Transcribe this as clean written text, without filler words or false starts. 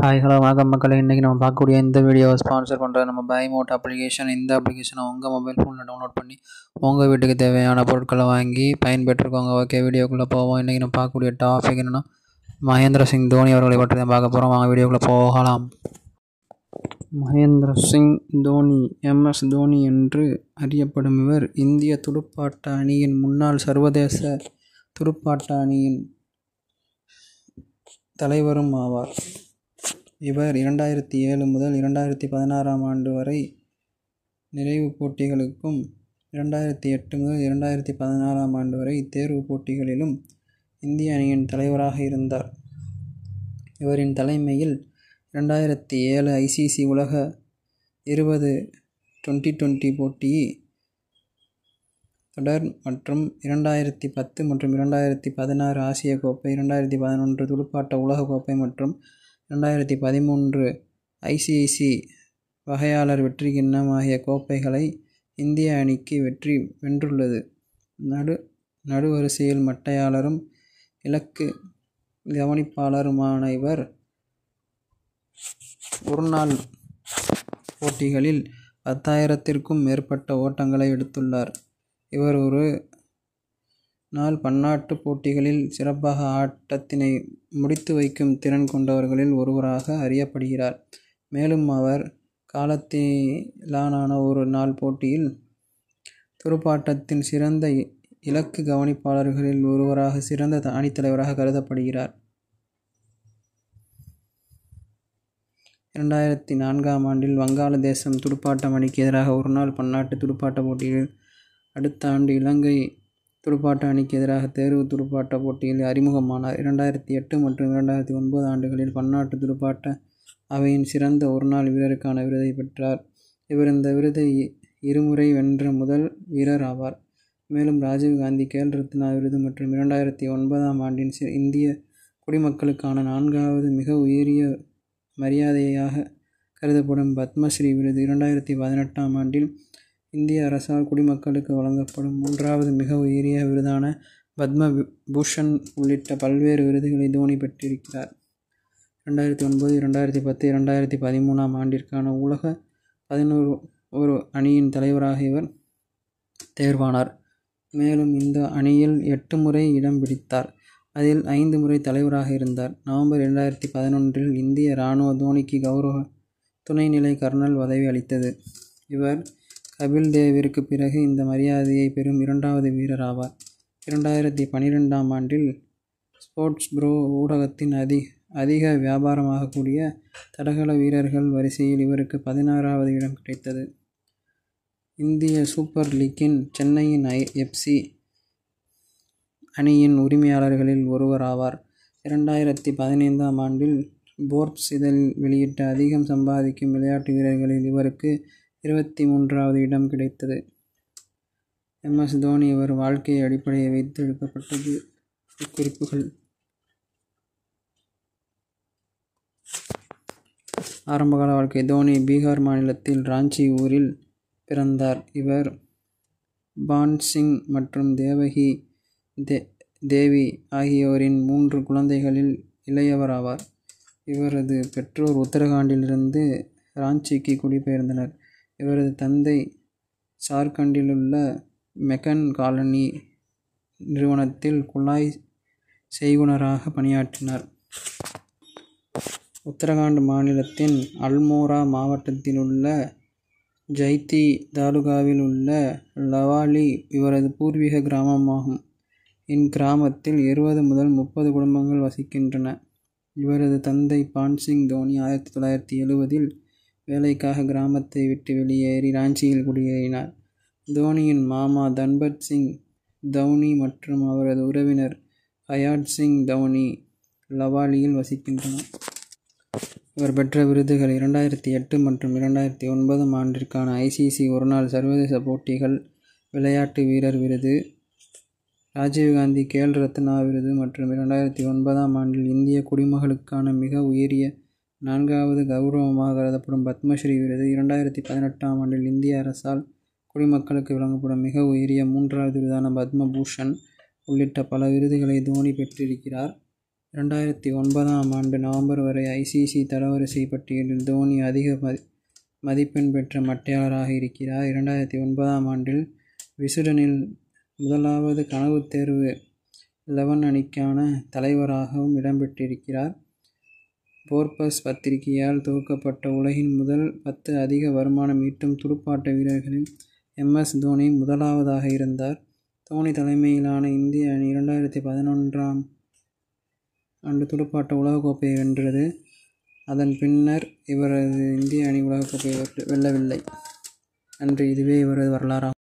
Hi hello வணக்கம் மக்களே. இன்றைக்கி நம்ம பார்க்கக்கூடிய இந்த வீடியோவை ஸ்பான்சர் பண்ணுறது நம்ம பைமோட் அப்ளிகேஷன். இந்த அப்ளிகேஷனை உங்கள் மொபைல் ஃபோனில் டவுன்லோட் பண்ணி உங்கள் வீட்டுக்கு தேவையான பொருட்களை வாங்கி பயன்பெற்றுக்கோங்க. ஓகே, வீடியோக்குள்ளே போவோம். இன்றைக்கி நம்ம பார்க்கக்கூடிய டாபிக் என்னென்னா மகேந்திர சிங் தோனி அவர்களை பற்றி தான் பார்க்க போகிறோம். வாங்க வீடியோக்குள்ளே போகலாம். மகேந்திர சிங் தோனி, MS தோனி என்று அறியப்படும் இவர் இந்திய துடுப்பாட்ட அணியின் முன்னாள் சர்வதேச துடுப்பாட்ட அணியின் தலைவரும் ஆவார். இவர் 2007 முதல் 2016 ஆண்டு வரை நிறைவுப் போட்டிகளுக்கும் 2008 முதல் 2014 ஆண்டு வரை தேர்வுப் போட்டிகளிலும் இந்திய அணியின் தலைவராக இருந்தார். இவரின் தலைமையில் 2007 ICC உலக 20 2020 போட்டி தொடர் மற்றும் 2010 மற்றும் 2016 ஆசிய கோப்பை, 2011 துடுப்பாட்ட உலக கோப்பை மற்றும் 2013 ICC வகையாளர் வெற்றி கிண்ணம் ஆகிய கோப்பைகளை இந்திய அணிக்கு வென்றுள்ளது. நடுவரிசையில் மட்டையாளரும் இலக்கு கவனிப்பாளருமான இவர் ஒருநாள் போட்டிகளில் 10,000க்கும் மேற்பட்ட ஓட்டங்களை எடுத்துள்ளார். இவர் ஒரு நாள் பன்னாட்டு போட்டிகளில் சிறப்பாக ஆட்டத்தினை முடித்து வைக்கும் திறன் கொண்டவர்களில் ஒருவராக அறியப்படுகிறார். மேலும் அவர் காலத்திலான ஒரு நாள் போட்டியில் துடுப்பாட்டத்தின் சிறந்த இலக்கு கவனிப்பாளர்களில் ஒருவராக சிறந்த அணித்தலைவராக கருதப்படுகிறார். 2004 ஆண்டில் வங்காளதேசம் துடுப்பாட்ட அணிக்கு எதிராக ஒருநாள் பன்னாட்டு துடுப்பாட்ட போட்டியில், அடுத்த ஆண்டு இலங்கை துடுப்பாட்ட அணிக்கு எதிராக தேர்வு துடுப்பாட்ட போட்டியில் அறிமுகமானார். 2008 மற்றும் 2009 ஆண்டுகளில் பன்னாட்டு துடுப்பாட்ட அவையின் சிறந்த ஒருநாள் வீரருக்கான விருதை பெற்றார். இவர் இந்த விருதை இருமுறை வென்ற முதல் வீரர் ஆவார். மேலும் ராஜீவ் காந்தி கேல் ரத்னா விருது மற்றும் 2009 ஆண்டின் இந்திய குடிமக்களுக்கான 4வது மிக உயரிய மரியாதையாக கருதப்படும் பத்மஸ்ரீ விருது, 2018 ஆண்டில் இந்திய அரசால் குடிமக்களுக்கு வழங்கப்படும் 3வது மிக உயரிய விருதான பத்ம பூஷன் உள்ளிட்ட பல்வேறு விருதுகளை தோனி பெற்றிருக்கிறார். 2009, 2010, 2013 ஆண்டிற்கான உலக 11 அணியின் தலைவராக இவர் தேர்வானார். மேலும் இந்த அணியில் 8 முறை இடம் பிடித்தார். அதில் 5 முறை தலைவராக இருந்தார். நவம்பர் 2011 இந்திய இராணுவ தோனிக்கு கௌரவ துணைநிலை கர்னல் பதவி அளித்தது. இவர் கபில் தேவிற்கு பிறகு இந்த மரியாதையை பெறும் 2வது வீரர் ஆவார். 2012 ஆண்டில் ஸ்போர்ட்ஸ் ப்ரோ ஊடகத்தின் அதிக வியாபாரமாகக்கூடிய தடகள வீரர்கள் வரிசையில் இவருக்கு 16வது இடம் கிடைத்தது. இந்திய சூப்பர் லீக்கின் சென்னையின் FC அணியின் உரிமையாளர்களில் ஒருவர் ஆவார். 2015 ஆண்டில் போர்ப்ஸ் இதழில் வெளியிட்ட அதிகம் சம்பாதிக்கும் விளையாட்டு வீரர்களில் இவருக்கு 23வது இடம் கிடைத்தது. MS தோனி இவர் வாழ்க்கையை அடிப்படையை வைத்து எடுக்கப்பட்டது. குறிப்புகள்: ஆரம்பகால வாழ்க்கை. தோனி பீகார் மாநிலத்தில் ராஞ்சி ஊரில் பிறந்தார். இவர் பான்சிங் மற்றும் தேவகி தேவி ஆகியோரின் 3 குழந்தைகளில் இளையவர் ஆவார். இவரது பெற்றோர் உத்தரகாண்டிலிருந்து ராஞ்சிக்கு குடிபெயர்ந்தனர். இவரது தந்தை ஜார்க்கண்டிலுள்ள மெக்கன் காலனி நிறுவனத்தில் குழாய் செய்குனராக பணியாற்றினார். உத்தரகாண்ட் மாநிலத்தின் அல்மோரா மாவட்டத்தில் உள்ள ஜைத்தி தாலுகாவில் உள்ள லவாலி இவரது பூர்வீக கிராமமாகும். இக்கிராமத்தில் 20 முதல் 30 குடும்பங்கள் வசிக்கின்றன. இவரது தந்தை பான்சிங் தோனி 1970 வேலைக்காக கிராமத்தை விட்டு வெளியேறி ராஞ்சியில் குடியேறினார். தோனியின் மாமா தன்பட் சிங் தௌனி மற்றும் அவரது உறவினர் ஹயாத் சிங் தௌனி லவாலியில் வசிக்கின்றனர். இவர் பெற்ற விருதுகள்: 2008 மற்றும் 2009 ஆண்டிற்கான ICC ஒருநாள் சர்வதேச போட்டிகள் விளையாட்டு வீரர் விருது, ராஜீவ் காந்தி கேல் ரத்னா விருது மற்றும் 2009 ஆண்டில் இந்திய குடிமகளுக்கான மிக உயரிய 4வது கௌரவமாக கருதப்படும் பத்மஸ்ரீ விருது, 2018 ஆண்டில் இந்திய அரசால் குடிமக்களுக்கு வழங்கப்படும் மிக உயரிய 3வது விருதான பத்ம பூஷன் உள்ளிட்ட பல விருதுகளை தோனி பெற்றிருக்கிறார். 2009ஆம் ஆண்டு நவம்பர் வரை ஐசிசி தரவரிசை பட்டியலில் தோனி அதிக மதிப்பெண் பெற்ற மட்டையாளராக இருக்கிறார். 2009ஆம் ஆண்டில் விசுடனில் முதலாவது கனவுத் தேர்வு 11 அணிக்கான தலைவராகவும் இடம்பெற்றிருக்கிறார். போர்பஸ் பத்திரிகையால் தொகுக்கப்பட்ட உலகின் முதல் 10 அதிக வருமானம் ஈட்டும் துடுப்பாட்ட வீரர்களில் MS தோனி முதலாவதாக இருந்தார். தோனி தலைமையிலான இந்திய அணி 2011ஆம் ஆண்டு துடுப்பாட்ட உலகக்கோப்பையை வென்றது. அதன் பின்னர் இவரது இந்திய அணி உலகக்கோப்பையை வெல்லவில்லை. நன்றி. இதுவே இவரது வரலாறாகும்.